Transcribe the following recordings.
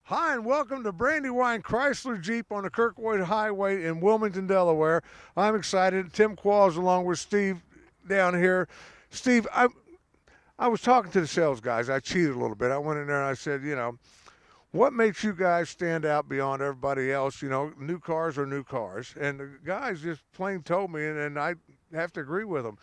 Hi, and welcome to Brandywine Chrysler Jeep on the Kirkwood Highway in Wilmington, Delaware. I'm excited. Tim Qualls along with Steve down here. Steve, I was talking to the sales guys. I cheated a little bit. I went in there and I said, what makes you guys stand out beyond everybody else? New cars are new cars. And the guys just plain told me, and I have to agree with them.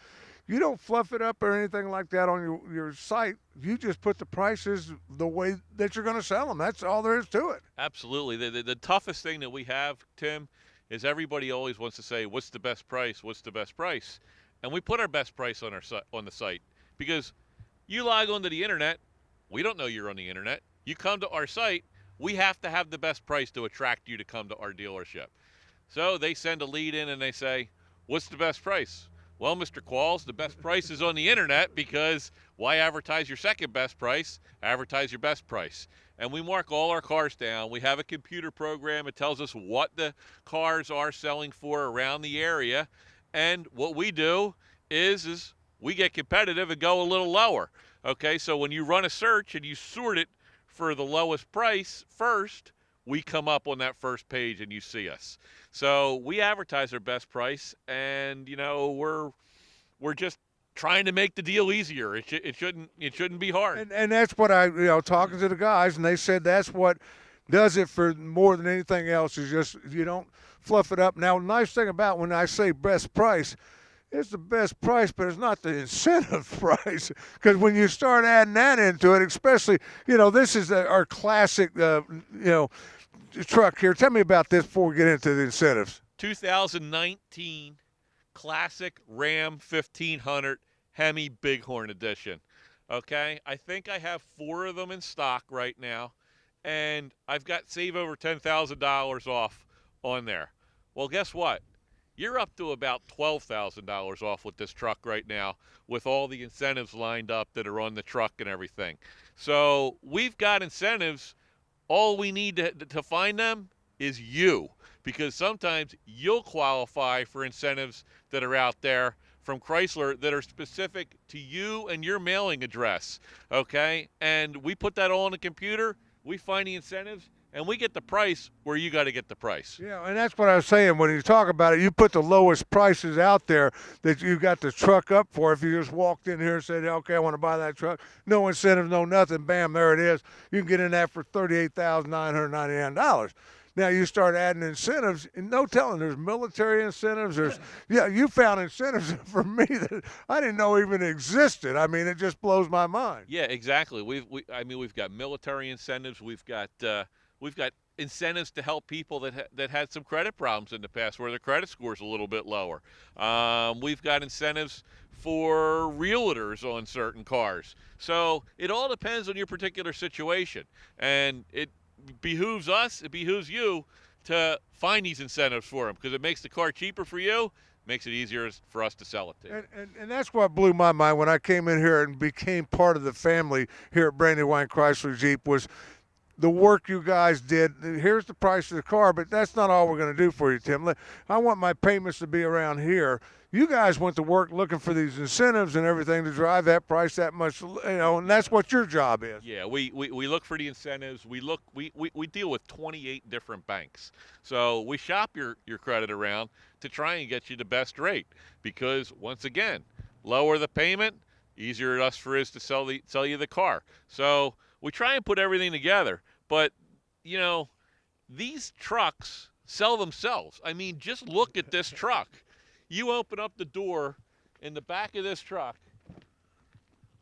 You don't fluff it up or anything like that on your site. You just put the prices the way that you're going to sell them. That's all there is to it. Absolutely. The toughest thing that we have, Tim, is everybody always wants to say, "What's the best price? What's the best price?" And we put our best price on on the site because you log onto the internet, we don't know you're on the internet. You come to our site, we have to have the best price to attract you to come to our dealership. So they send a lead in and they say, "What's the best price?" Well, Mr. Qualls, the best price is on the internet because why advertise your second best price? Advertise your best price. And we mark all our cars down. We have a computer program. It tells us what the cars are selling for around the area. And what we do is we get competitive and go a little lower. Okay, so when you run a search and you sort it for the lowest price first, we come up on that first page and you see us. So we advertise our best price, and we're just trying to make the deal easier. It shouldn't be hard. And that's what talking to the guys, and they said that's what does it for more than anything else is just you don't fluff it up. Now, nice thing about when I say best price, it's the best price, but it's not the incentive price. Because when you start adding that into it, especially, this is our classic, truck here. Tell me about this before we get into the incentives. 2019 Classic Ram 1500 Hemi Bighorn Edition. Okay, I think I have 4 of them in stock right now, and I've got save over $10,000 off on there. Well, guess what? You're up to about $12,000 off with this truck right now with all the incentives lined up that are on the truck and everything. So we've got incentives. All we need to find them is you, because sometimes you'll qualify for incentives that are out there from Chrysler that are specific to you and your mailing address, okay? And we put that all on the computer, we find the incentives, and we get the price where you got to get the price. Yeah, and that's what I was saying. When you talk about it, you put the lowest prices out there that you got the truck up for. If you just walked in here and said, okay, I want to buy that truck, no incentives, no nothing, bam, there it is. You can get in that for $38,999. Now you start adding incentives, and no telling. There's military incentives. You found incentives for me that I didn't know even existed. I mean, it just blows my mind. Yeah, exactly. We've got military incentives. We've got incentives to help people that had some credit problems in the past where their credit score is a little bit lower. We've got incentives for realtors on certain cars. So it all depends on your particular situation, and it behooves you to find these incentives for them because it makes the car cheaper for you, makes it easier for us to sell it to you. And that's what blew my mind when I came in here and became part of the family here at Brandywine Chrysler Jeep was the work you guys did. Here's the price of the car, but that's not all we're going to do for you, Tim. I want my payments to be around here. You guys went to work looking for these incentives and everything to drive that price that much, and that's what your job is. Yeah, we look for the incentives. We deal with 28 different banks. So we shop your credit around to try and get you the best rate because, once again, lower the payment, easier for us to sell you the car. So we try and put everything together. But, these trucks sell themselves. I mean, just look at this truck. You open up the door in the back of this truck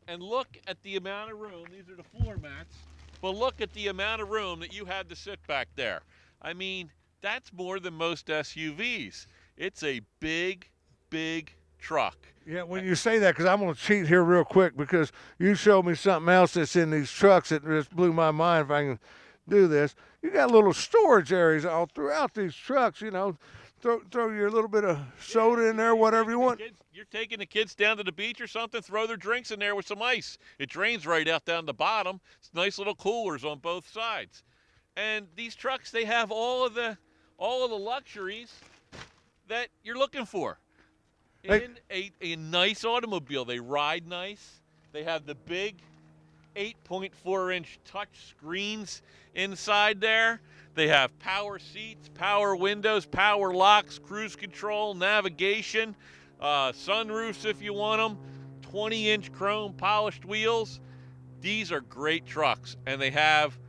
and look at the amount of room. These are the floor mats. But look at the amount of room that you had to sit back there. I mean, that's more than most SUVs. It's a big, big truck. Yeah, when you say that, because I'm going to cheat here real quick because you showed me something else that's in these trucks that just blew my mind if I can do this. You got little storage areas all throughout these trucks, Throw your little bit of soda in there, whatever you want. You're taking the kids down to the beach or something, throw their drinks in there with some ice. It drains right out down the bottom. It's nice little coolers on both sides. And these trucks, they have all of the luxuries that you're looking for in a nice automobile. They ride nice. They have the big 8.4-inch touch screens inside there. They have power seats, power windows, power locks, cruise control, navigation, sunroofs if you want them, 20-inch chrome polished wheels. These are great trucks, and they have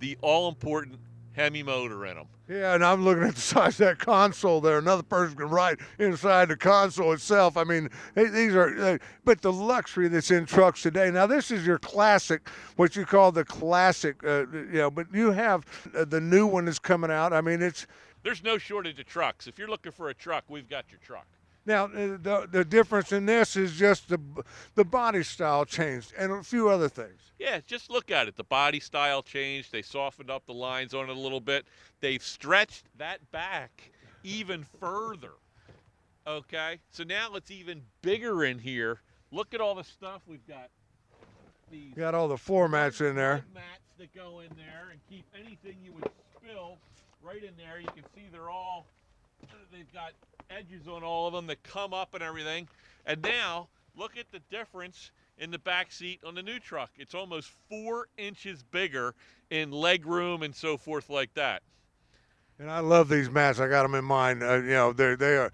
the all-important Hemi motor in them. Yeah, and I'm looking at the size of that console there. Another person can ride inside the console itself. I mean, these are, but the luxury that's in trucks today. Now, this is your classic, what you call the classic, but you have the new one that's coming out. I mean, there's no shortage of trucks. If you're looking for a truck, we've got your truck. Now, the difference in this is just the body style changed and a few other things. Yeah, just look at it. The body style changed. They softened up the lines on it a little bit. They've stretched that back even further. Okay, so now it's even bigger in here. Look at all the stuff we've got. These got all the floor mats in there. Mats that go in there and keep anything you would spill right in there. You can see they've got edges on all of them that come up and everything. And now look at the difference in the back seat on the new truck. It's almost 4 inches bigger in leg room and so forth like that. And I love these mats. I got them in mine. They are,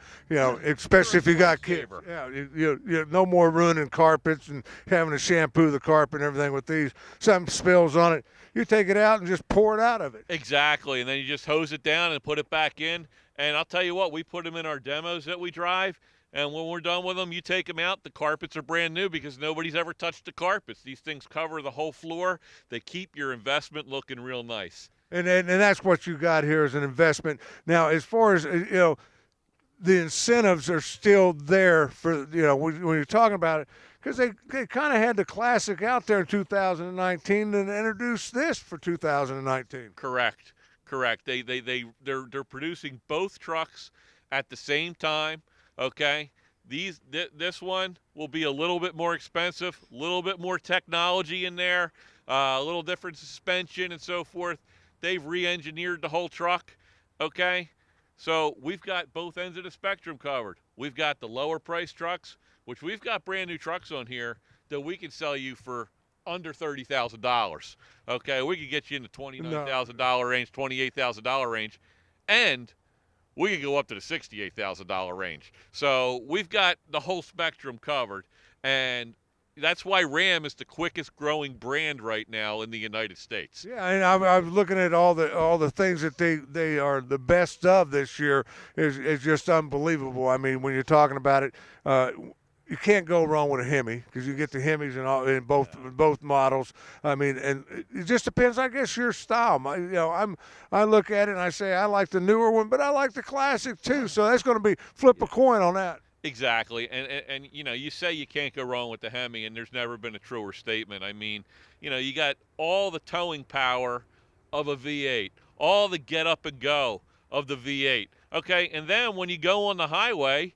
especially if you got kids. Yeah, you no more ruining carpets and having to shampoo the carpet and everything with these. Something spills on it, you take it out and just pour it out of it. Exactly, and then you just hose it down and put it back in. And I'll tell you what, we put them in our demos that we drive. And when we're done with them, you take them out. The carpets are brand new because nobody's ever touched the carpets. These things cover the whole floor. They keep your investment looking real nice. And that's what you got here as an investment. Now, as far as, the incentives are still there for, when you're talking about it, because they kind of had the classic out there in 2019 and introduced this for 2019. Correct. They're producing both trucks at the same time. Okay, this one will be a little bit more expensive, a little bit more technology in there, a little different suspension and so forth. They've re-engineered the whole truck. Okay, so we've got both ends of the spectrum covered. We've got the lower price trucks, which we've got brand new trucks on here that we can sell you for under $30,000. Okay, we could get you in the $29,000 range, $28,000 range, and we could go up to the $68,000 range. So we've got the whole spectrum covered, and that's why Ram is the quickest growing brand right now in the United States. Yeah, and I'm looking at all the things that they are the best of this year is just unbelievable. I mean, when you're talking about it, you can't go wrong with a Hemi because you get the Hemis in both models. I mean, and it just depends, I guess, your style. I look at it and I say I like the newer one, but I like the classic too. So that's going to be flip a coin on that. Exactly, and you say you can't go wrong with the Hemi, and there's never been a truer statement. I mean, you got all the towing power of a V8, all the get up and go of the V8. Okay, and then when you go on the highway,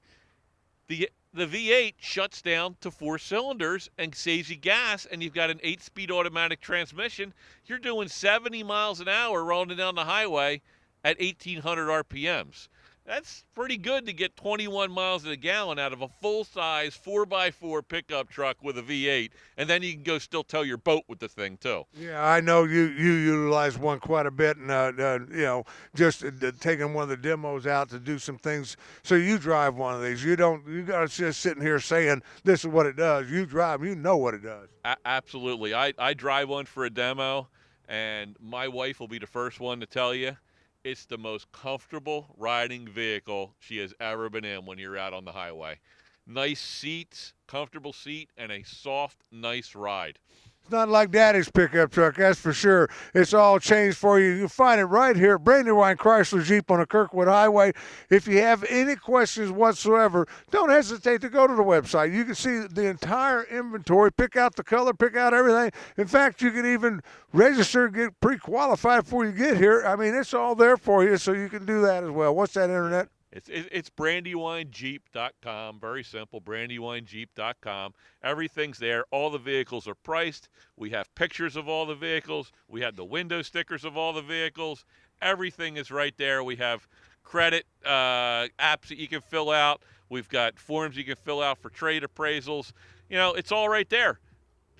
the V8 shuts down to 4 cylinders and saves you gas, and you've got an 8-speed automatic transmission. You're doing 70 miles an hour rolling down the highway at 1,800 RPMs. That's pretty good to get 21 miles to the gallon out of a full-size 4x4 pickup truck with a V8, and then you can go still tow your boat with the thing too. Yeah, I know you utilize one quite a bit, and just taking one of the demos out to do some things. So you drive one of these. You got just sitting here saying this is what it does. You drive, you know what it does. Absolutely. I drive one for a demo, and my wife will be the first one to tell you it's the most comfortable riding vehicle she has ever been in when you're out on the highway. Nice seats, comfortable seat, and a soft, nice ride. It's not like Daddy's pickup truck, that's for sure. It's all changed for you. You'll find it right here at Brandywine Chrysler Jeep on the Kirkwood Highway. If you have any questions whatsoever, don't hesitate to go to the website. You can see the entire inventory, pick out the color, pick out everything. In fact, you can even register, get pre-qualified before you get here. I mean, it's all there for you, so you can do that as well. What's that internet? It's brandywinejeep.com. Very simple, brandywinejeep.com. Everything's there. All the vehicles are priced. We have pictures of all the vehicles. We have the window stickers of all the vehicles. Everything is right there. We have credit apps that you can fill out. We've got forms you can fill out for trade appraisals. It's all right there.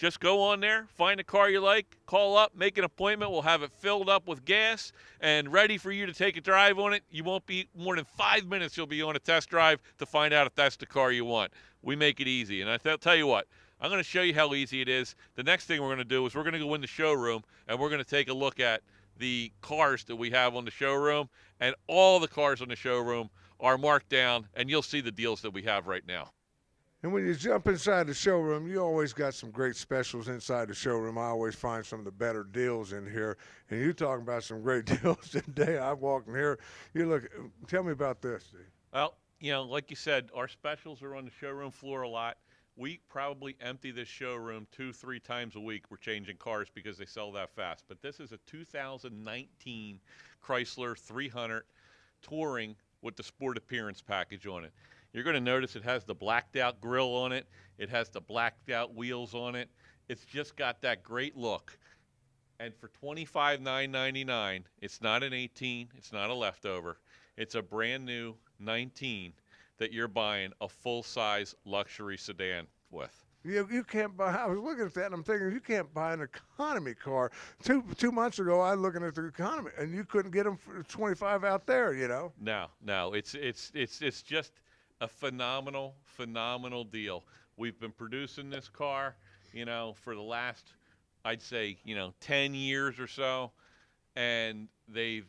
Just go on there, find a car you like, call up, make an appointment. We'll have it filled up with gas and ready for you to take a drive on it. You won't be more than 5 minutes. You'll be on a test drive to find out if that's the car you want. We make it easy. And I'll tell you what, I'm going to show you how easy it is. The next thing we're going to do is we're going to go in the showroom and we're going to take a look at the cars that we have on the showroom. And all the cars on the showroom are marked down, and you'll see the deals that we have right now. And when you jump inside the showroom, you always got some great specials inside the showroom. I always find some of the better deals in here. And you talking about some great deals today. I walked in here. You look. Tell me about this, Steve. Well, like you said, our specials are on the showroom floor a lot. We probably empty this showroom 2-3 times a week. We're changing cars because they sell that fast. But this is a 2019 Chrysler 300 Touring with the Sport Appearance package on it. You're going to notice it has the blacked out grille on it. It has the blacked out wheels on it. It's just got that great look. And for $25,999, it's not an 18, it's not a leftover. It's a brand new 19 that you're buying a full-size luxury sedan with. You can't buy. I was looking at that and I'm thinking you can't buy an economy car. Two months ago, I was looking at the economy and you couldn't get them for 25 out there. No, it's just a phenomenal deal. We've been producing this car, for the last, I'd say, 10 years or so, and they've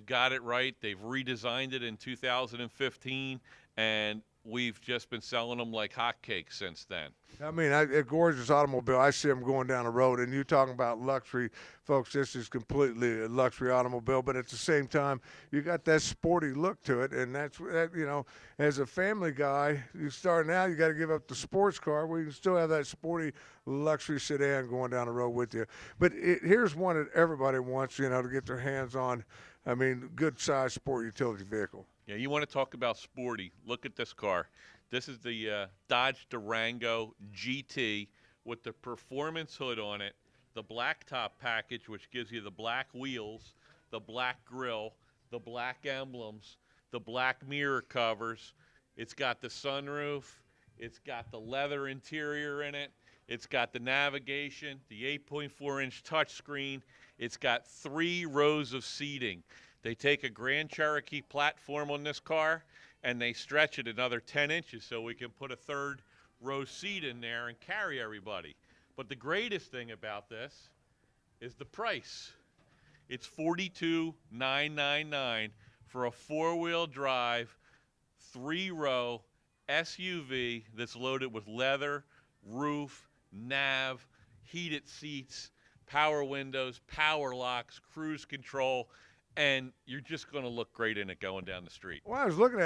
got it right. They've redesigned it in 2015, and we've just been selling them like hotcakes since then. I mean, a gorgeous automobile. I see them going down the road, and you talking about luxury, folks. This is completely a luxury automobile, but at the same time, you got that sporty look to it, and that's as a family guy, you start now. You got to give up the sports car. We can still have that sporty luxury sedan going down the road with you. But here's one that everybody wants, to get their hands on. I mean, good size sport utility vehicle. Yeah, you want to talk about sporty. Look at this car. This is the Dodge Durango GT with the performance hood on it, the black top package, which gives you the black wheels, the black grille, the black emblems, the black mirror covers. It's got the sunroof. It's got the leather interior in it. It's got the navigation, the 8.4-inch touchscreen. It's got 3 rows of seating. They take a Grand Cherokee platform on this car and they stretch it another 10 inches so we can put a 3rd row seat in there and carry everybody. But the greatest thing about this is the price. It's $42,999 for a 4-wheel drive, 3-row SUV that's loaded with leather, roof, nav, heated seats, power windows, power locks, cruise control, and you're just going to look great in it going down the street. Well, when I was looking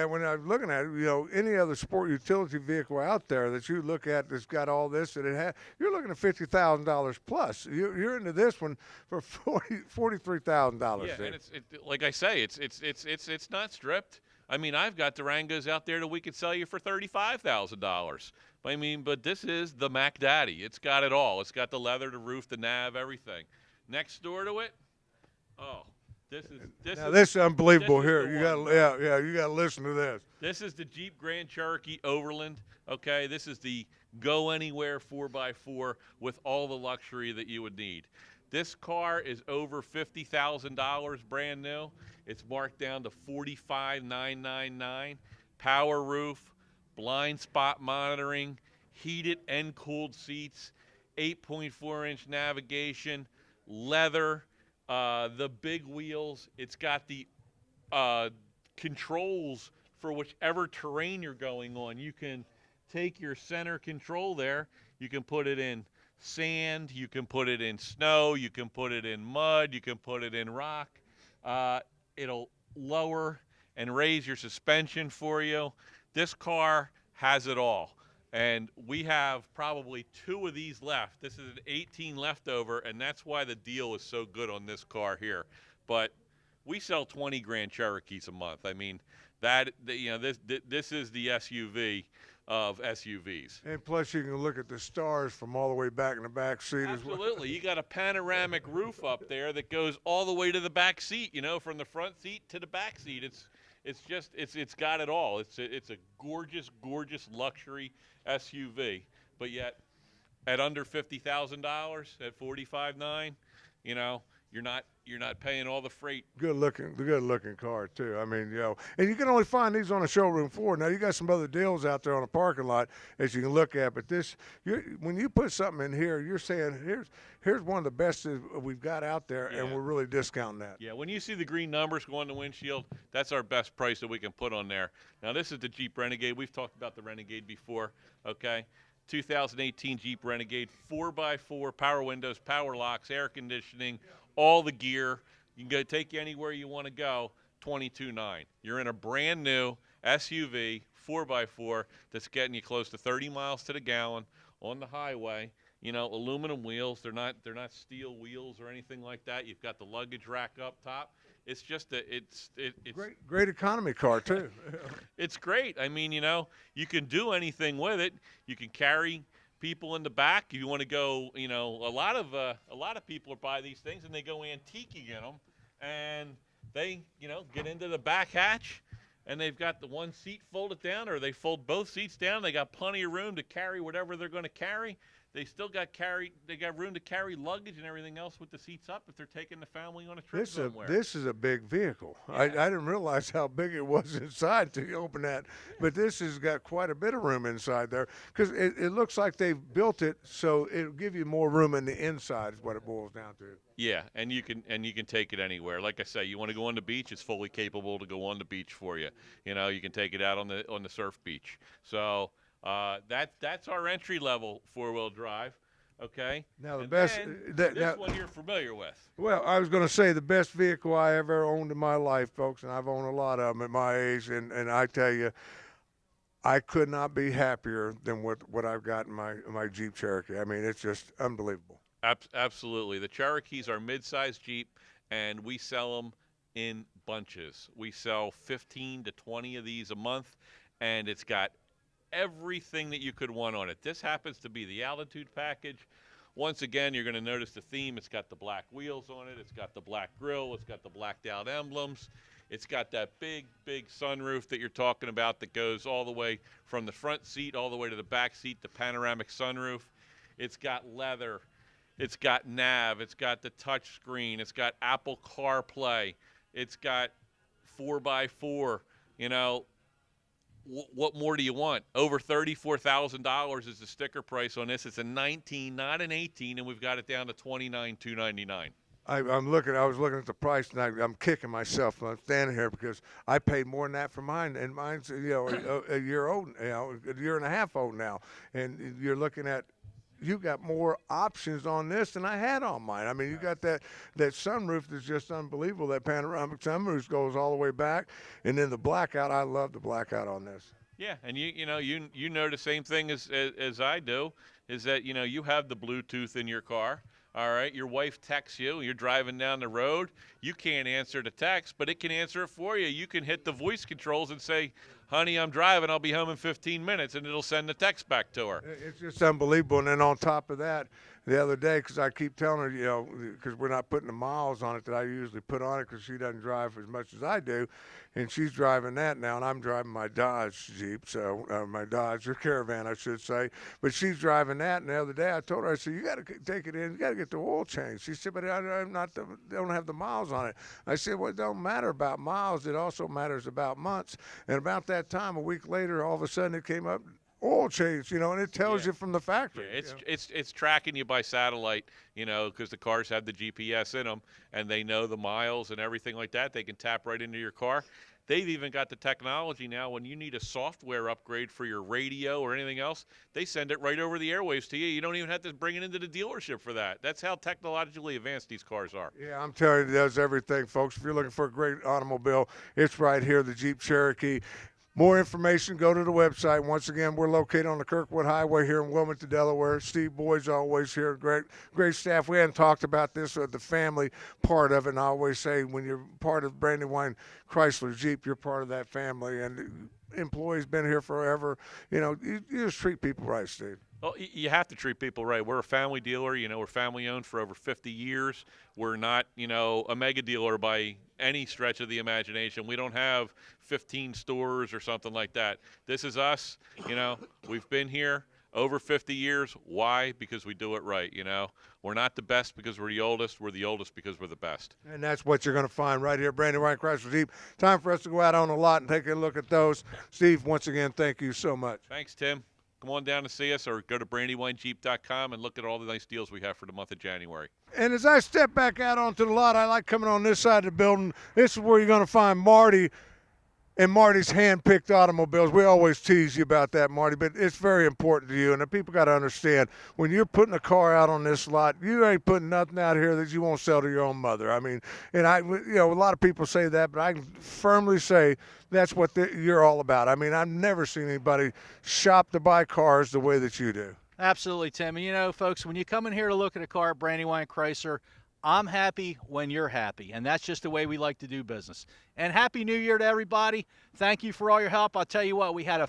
at it, any other sport utility vehicle out there that you look at that's got all this that it has, you're looking at $50,000 plus. You're into this one for $43,000. Yeah, and it's like I say, it's not stripped. I mean, I've got Durangos out there that we could sell you for $35,000. But this is the Mac Daddy. It's got it all. It's got the leather, the roof, the nav, everything. Next door to it, This is unbelievable. this is Here, you got you got to listen to this. This is the Jeep Grand Cherokee Overland. Okay, this is the go anywhere 4x4 with all the luxury that you would need. This car is over $50,000 brand new. It's marked down to $45,999. Power roof, blind spot monitoring, heated and cooled seats, 8.4-inch navigation, leather. The big wheels. It's got the controls for whichever terrain you're going on. You can take your center control there. You can put it in sand. You can put it in snow. You can put it in mud. You can put it in rock. It'll lower and raise your suspension for you. This car has it all. And we have probably 2 of these left. This is an 18 leftover, and that's why the deal is so good on this car here. But we sell 20 Grand Cherokees a month. I mean, this is the SUV of SUVs. And plus, you can look at the stars from all the way back in the back seat as well. Absolutely. You got a panoramic roof up there that goes all the way to the back seat, from the front seat to the back seat. It's got it all. It's a gorgeous luxury SUV, but yet at under $50,000 at 45.9, you know, you're not paying all the freight. Good looking car too. I mean, and you can only find these on a showroom floor. Now you got some other deals out there on a parking lot that you can look at, but when you put something in here, you're saying here's one of the best we've got out there, Yeah. and we're really discounting that. Yeah, when you see the green numbers go on the windshield, that's our best price that we can put on there. Now this is the Jeep Renegade. We've talked about the Renegade before, okay? 2018 Jeep Renegade, 4x4, power windows, power locks, air conditioning, all the gear. You can take you anywhere you want to go, 22.9. You're in a brand new SUV, 4x4, that's getting you close to 30 miles to the gallon on the highway. You know, aluminum wheels. They're not steel wheels or anything like that. You've got the luggage rack up top. It's just it's Great economy car too. it's great. I mean, you know, you can do anything with it. You can carry people in the back. If you want to go, you know, a lot of people buy these things and they go antiquing in them, and they, you know, get into the back hatch, and they've got the one seat folded down, or they fold both seats down. They got plenty of room to carry whatever they're going to carry. They still got room to carry luggage and everything else with the seats up if they're taking the family on a trip somewhere. This is a big vehicle. Yeah. I didn't realize how big it was inside till you open that, but this has got quite a bit of room inside there, because it looks like they've built it so it'll give you more room in the inside is what it boils down to. Yeah, and you can take it anywhere. Like I say, you want to go on the beach, it's fully capable to go on the beach for you. You know, you can take it out on the surf beach. So that's our entry level 4-wheel drive. Okay. Now this one you're familiar with. Well, I was going to say the best vehicle I ever owned in my life, folks, and I've owned a lot of them at my age, and I tell you, I could not be happier than what I've got in my Jeep Cherokee. I mean, it's just unbelievable. Absolutely. The Cherokees are mid-sized Jeep, and we sell them in bunches. We sell 15 to 20 of these a month, and it's got everything that you could want on it. This happens to be the Altitude package. Once again, you're going to notice the theme. It's got the black wheels on it. It's got the black grille. It's got the blacked out emblems. It's got that big sunroof that you're talking about that goes all the way from the front seat all the way to the back seat, the panoramic sunroof. It's got leather. It's got nav. It's got the touch screen. It's got Apple CarPlay. It's got 4x4. You know, what more do you want? Over $34,000 is the sticker price on this. It's a 19, not an 18, and we've got it down to $29,299. I was looking at the price, and I'm kicking myself. I'm standing here because I paid more than that for mine, and mine's a year old, a year and a half old now. And you're looking at, you got more options on this than I had on mine. I mean, you got that sunroof that's just unbelievable. That panoramic sunroof goes all the way back, and then the blackout. I love the blackout on this. Yeah, and you know the same thing as I do, is that you have the Bluetooth in your car. All right, your wife texts you, you're driving down the road, you can't answer the text, but it can answer it for you. You can hit the voice controls and say, honey, I'm driving, I'll be home in 15 minutes, and it'll send the text back to her. It's just unbelievable. And then on top of that, the other day, because I keep telling her, because we're not putting the miles on it that I usually put on it because she doesn't drive as much as I do, and she's driving that now, and I'm driving my Dodge Jeep, so my Dodge, or Caravan, I should say, but she's driving that, and the other day I told her, I said, you got to take it in, you got to get the oil changed. She said, but I don't have the miles on it. I said, well, it don't matter about miles, it also matters about months. And about that time, a week later, all of a sudden it came up, oil change, and it tells you from the factory. Yeah, it's tracking you by satellite, because the cars have the GPS in them, and they know the miles and everything like that. They can tap right into your car. They've even got the technology now. When you need a software upgrade for your radio or anything else, they send it right over the airwaves to you. You don't even have to bring it into the dealership for that. That's how technologically advanced these cars are. Yeah, I'm telling you, it does everything, folks. If you're looking for a great automobile, it's right here, the Jeep Cherokee. More information, go to the website. Once again, we're located on the Kirkwood Highway here in Wilmington, Delaware. Steve Boyd's always here. Great staff. We hadn't talked about this, the family part of it, and I always say when you're part of Brandywine Chrysler Jeep, you're part of that family. And employees been here forever. You just treat people right, Steve. Well, you have to treat people right. We're a family dealer. We're family owned for over 50 years. We're not, a mega dealer by any stretch of the imagination. We don't have 15 stores or something like that. This is us. We've been here over 50 years. Why? Because we do it right, you know. We're not the best because we're the oldest. We're the oldest because we're the best. And that's what you're going to find right here, Brandywine Chrysler Jeep. Time for us to go out on the lot and take a look at those. Steve, once again, thank you so much. Thanks, Tim. Come on down to see us or go to brandywinejeep.com and look at all the nice deals we have for the month of January. And as I step back out onto the lot, I like coming on this side of the building. This is where you're going to find Marty and Marty's hand-picked automobiles. We always tease you about that, Marty, but it's very important to you. And the people got to understand, when you're putting a car out on this lot, you ain't putting nothing out here that you won't sell to your own mother. I mean, and a lot of people say that, but I can firmly say that's what you're all about. I mean, I've never seen anybody shop to buy cars the way that you do. Absolutely, Tim. And folks, when you come in here to look at a car at Brandywine Chrysler, I'm happy when you're happy, and that's just the way we like to do business. And Happy New Year to everybody. Thank you for all your help. I'll tell you what, we had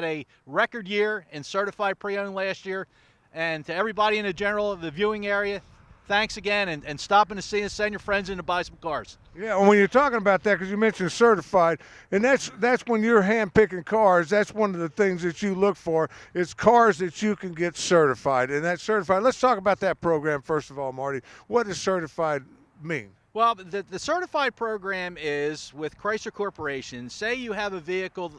a record year in certified pre-owned last year. And to everybody in the viewing area, thanks again, and stopping to see us. Send your friends in to buy some cars. Yeah, well, when you're talking about that, because you mentioned certified, and that's when you're hand-picking cars, that's one of the things that you look for. It's cars that you can get certified, and that's certified. Let's talk about that program first of all, Marty. What does certified mean? Well, the certified program is with Chrysler Corporation. Say you have a vehicle,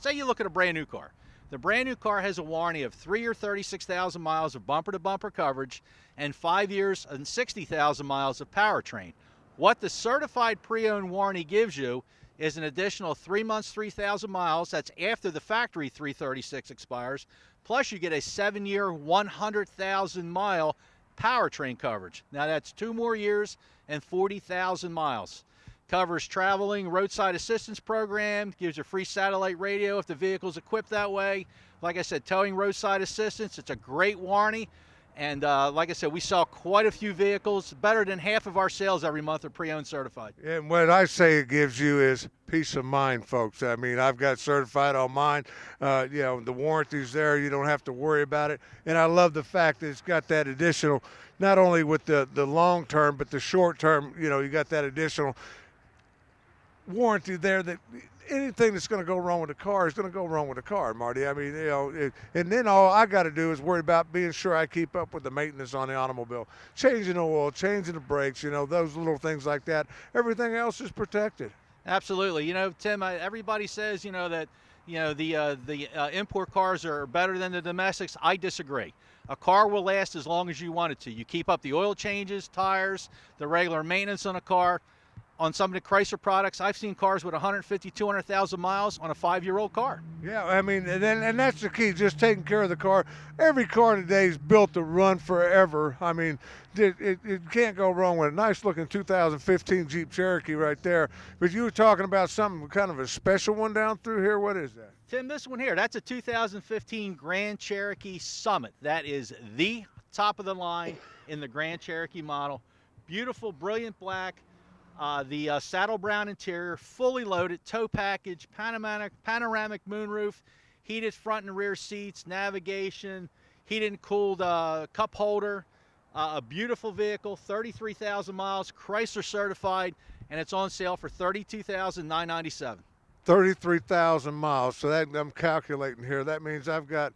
say you look at a brand new car. The brand new car has a warranty of 3 or 36,000 miles of bumper-to-bumper coverage and 5 years and 60,000 miles of powertrain. What the certified pre-owned warranty gives you is an additional 3 months, 3,000 miles. That's after the factory 336 expires. Plus you get a 7-year, 100,000 mile powertrain coverage. Now that's 2 more years and 40,000 miles. Covers traveling, roadside assistance program, gives you free satellite radio if the vehicle's equipped that way. Like I said, towing, roadside assistance, it's a great warranty. And like I said, we sell quite a few vehicles. Better than half of our sales every month are pre-owned certified. And what I say it gives you is peace of mind, folks. I mean, I've got certified on mine. The warranty's there. You don't have to worry about it. And I love the fact that it's got that additional, not only with the long term, but the short term, you got that additional warranty there that anything that's going to go wrong with the car is going to go wrong with the car, Marty. I mean, and then all I got to do is worry about being sure I keep up with the maintenance on the automobile, changing the oil, changing the brakes, those little things like that. Everything else is protected. Absolutely. Tim, everybody says, that, the import cars are better than the domestics. I disagree. A car will last as long as you want it to. You keep up the oil changes, tires, the regular maintenance on a car. On some of the Chrysler products, I've seen cars with 150, 200,000 miles on a 5-year-old car. Yeah, I mean, and that's the key, just taking care of the car. Every car today is built to run forever. I mean, it can't go wrong with a nice-looking 2015 Jeep Cherokee right there. But you were talking about something kind of a special one down through here. What is that? Tim, this one here, that's a 2015 Grand Cherokee Summit. That is the top of the line in the Grand Cherokee model. Beautiful, brilliant black. The saddle brown interior, fully loaded, tow package, panoramic moonroof, heated front and rear seats, navigation, heated and cooled cup holder, a beautiful vehicle, 33,000 miles, Chrysler certified, and it's on sale for $32,997. 33,000 miles. So that I'm calculating here. That means I got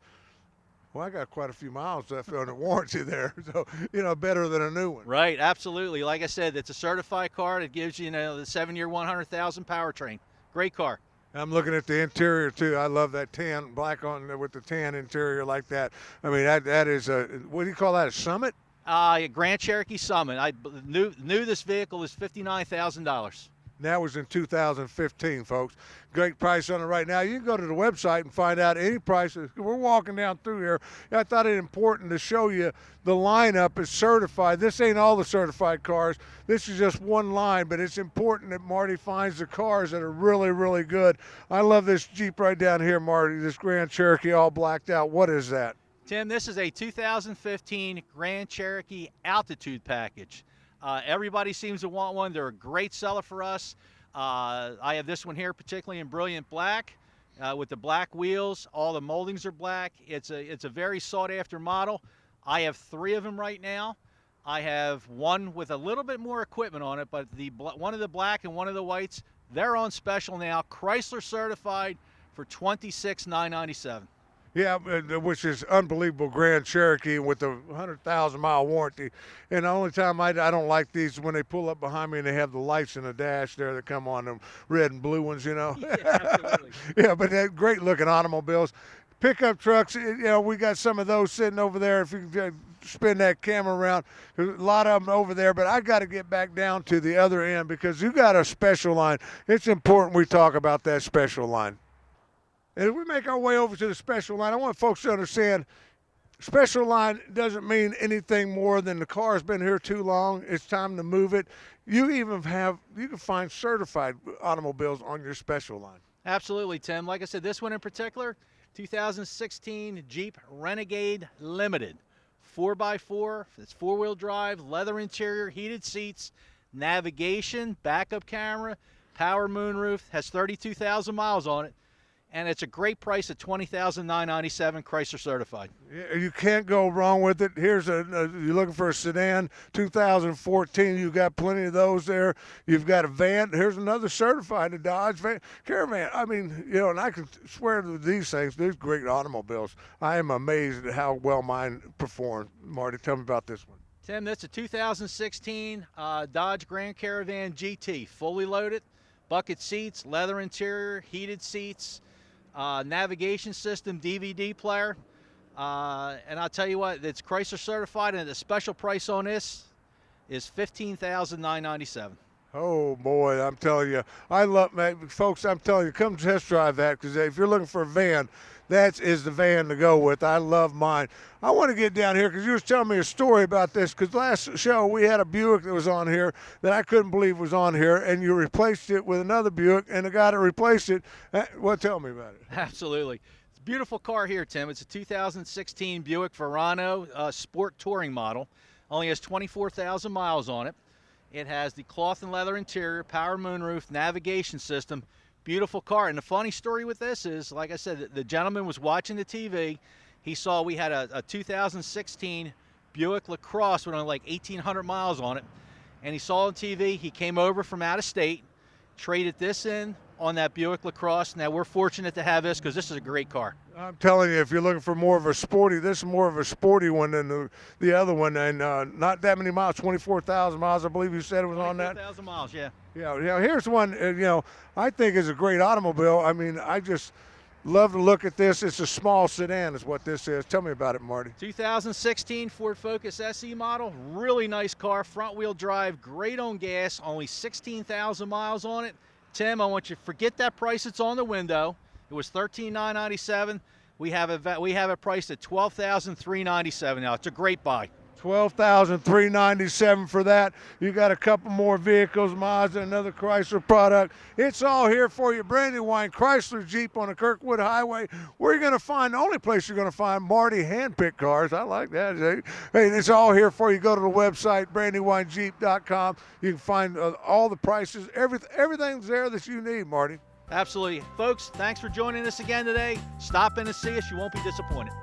quite a few miles left on the warranty there. So, better than a new one. Right, absolutely. Like I said, it's a certified car. It gives you, the 7-year, 100,000 powertrain. Great car. I'm looking at the interior, too. I love that tan, black on with the tan interior like that. I mean, that is what do you call that, a Summit? Grand Cherokee Summit. I knew this vehicle is $59,000. That was in 2015, folks. Great price on it right now. You can go to the website and find out any prices. We're walking down through here. I thought it important to show you the lineup is certified. This ain't all the certified cars. This is just one line, but it's important that Marty finds the cars that are really, really good. I love this Jeep right down here, Marty, this Grand Cherokee all blacked out. What is that? Tim, this is a 2015 Grand Cherokee Altitude package. Everybody seems to want one. They're a great seller for us. I have this one here, particularly in brilliant black, with the black wheels. All the moldings are black. It's a very sought-after model. I have 3 of them right now. I have one with a little bit more equipment on it, but one of the black and one of the whites, they're on special now. Chrysler certified for $26,997. Yeah, which is unbelievable. Grand Cherokee with the 100,000-mile warranty. And the only time I don't like these is when they pull up behind me and they have the lights in the dash there that come on, them red and blue ones, you know. Yeah, absolutely. Yeah, but they're great looking automobiles. Pickup trucks, you know, we got some of those sitting over there. If you can spin that camera around, there's a lot of them over there. But I got to get back down to the other end because you got a special line. It's important we talk about that special line. And if we make our way over to the special line, I want folks to understand special line doesn't mean anything more than the car's been here too long. It's time to move it. You can find certified automobiles on your special line. Absolutely, Tim. Like I said, this one in particular, 2016 Jeep Renegade Limited. 4x4, it's four-wheel drive, leather interior, heated seats, navigation, backup camera, power moonroof, has 32,000 miles on it. And it's a great price at $20,997 Chrysler certified. You can't go wrong with it. Here's you're looking for a sedan, 2014. You've got plenty of those there. You've got a van. Here's another certified, a Dodge van, Caravan. I mean, you know, and I can swear to these things. These great automobiles. I am amazed at how well mine perform. Marty, tell me about this one. Tim, that's a 2016 Dodge Grand Caravan GT, fully loaded, bucket seats, leather interior, heated seats. Navigation system, DVD player, and I'll tell you what, it's Chrysler certified, and the special price on this is $15,997. Oh boy, I'm telling you, I love, folks. I'm telling you, come test drive that because if you're looking for a van, that is the van to go with. I love mine. I want to get down here because you was telling me a story about this because last show we had a Buick that was on here that I couldn't believe was on here, and you replaced it with another Buick, and the guy that replaced it, well, tell me about it. Absolutely. It's a beautiful car here, Tim. It's a 2016 Buick Verano Sport Touring model. Only has 24,000 miles on it. It has the cloth and leather interior, power moonroof, navigation system. Beautiful car. And the funny story with this is, like I said, the gentleman was watching the TV. He saw we had a 2016 Buick LaCrosse with only like 1,800 miles on it. And he saw on TV, he came over from out of state, traded this in on that Buick LaCrosse. Now, we're fortunate to have this because this is a great car. I'm telling you, if you're looking for more of a sporty, this is more of a sporty one than the other one. And not that many miles, 24,000 miles, I believe you said it was on that. 24,000 miles, yeah. Yeah, here's one, you know, I think is a great automobile. I mean, I just love to look at this. It's a small sedan is what this is. Tell me about it, Marty. 2016 Ford Focus SE model. Really nice car, front wheel drive, great on gas, only 16,000 miles on it. Tim, I want you to forget that price that's on the window. It was $13,997. We have it priced at $12,397 now. It's a great buy. $12,397 for that. You got a couple more vehicles, Mazda, another Chrysler product. It's all here for you. Brandywine Chrysler Jeep on the Kirkwood Highway. Where you're going to find, the only place you're going to find Marty hand-picked cars. I like that. Hey, it's all here for you. Go to the website, brandywinejeep.com. You can find all the prices. Everything's there that you need, Marty. Absolutely. Folks, thanks for joining us again today. Stop in and see us. You won't be disappointed.